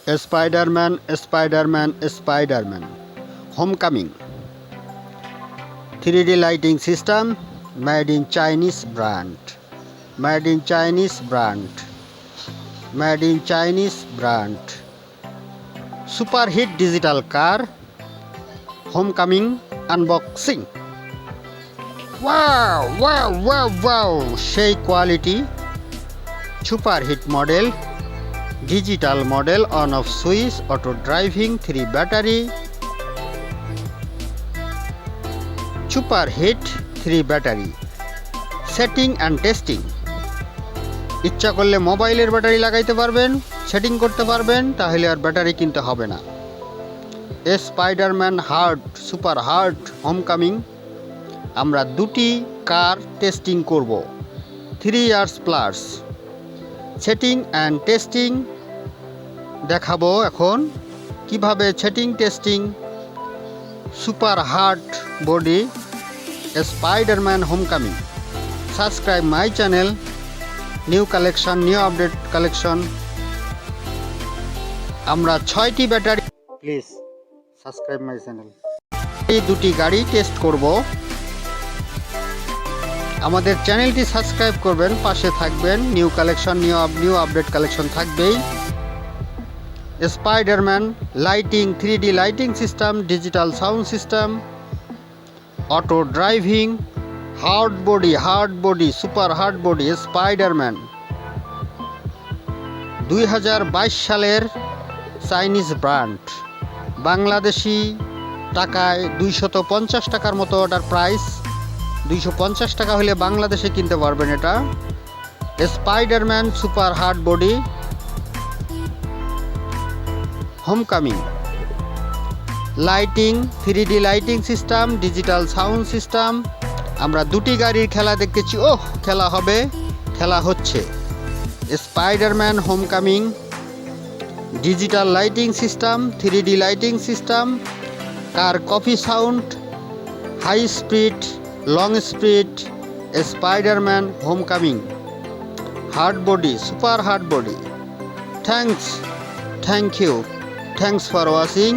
Spiderman, Spiderman, Spiderman. Homecoming. 3D lighting system made in Chinese brand. Made in Chinese brand. Made in Chinese brand. Super hit digital car. Homecoming unboxing. Wow, wow, wow, wow. সেই quality. Super hit model. Digital model on off switch, auto driving, 3 battery. Super hit 3 battery. Setting and testing. ইচ্ছা করলে মোবাইলের battery লাগাইতে পারবেন, setting করতে পারবেন, তাহলে আর battery কিনতে হবে না। Spiderman hard, super hard homecoming. আমরা দুটি কার টেস্টিং করব 3 years plus. Setting and testing দেখাবো এখন কিভাবে setting testing super hard body Spiderman homecoming. Subscribe my channel, new collection, new update collection. আমরা 6টি battery, please subscribe my channel. এই দুটি গাড়ি টেস্ট করব। আমাদের চ্যানেলটি সাবস্ক্রাইব করবেন, পাশে থাকবেন। New collection, new update collection থাকবেই। Spiderman lighting, 3D lighting system, digital sound system, auto driving, hard body, super hard body Spiderman. 2022 সালের চাইনিজ ব্র্যান্ড। বাংলাদেশি টাকায় 250 টাকার মতো ওটার প্রাইস। 250 টাকা হলে বাংলাদেশে কিনতে পারবেন এটা। Spiderman super hard body homecoming. Lighting, 3D lighting system, digital sound system. আমরা দুটি গাড়ির খেলা দেখতেছি। ওহ, খেলা হবে, খেলা হচ্ছে। Spiderman Homecoming, digital lighting system, 3D lighting system, car coffee sound, high speed, long speed, Spiderman Homecoming hard body, super hard body. Thank you, thanks for watching.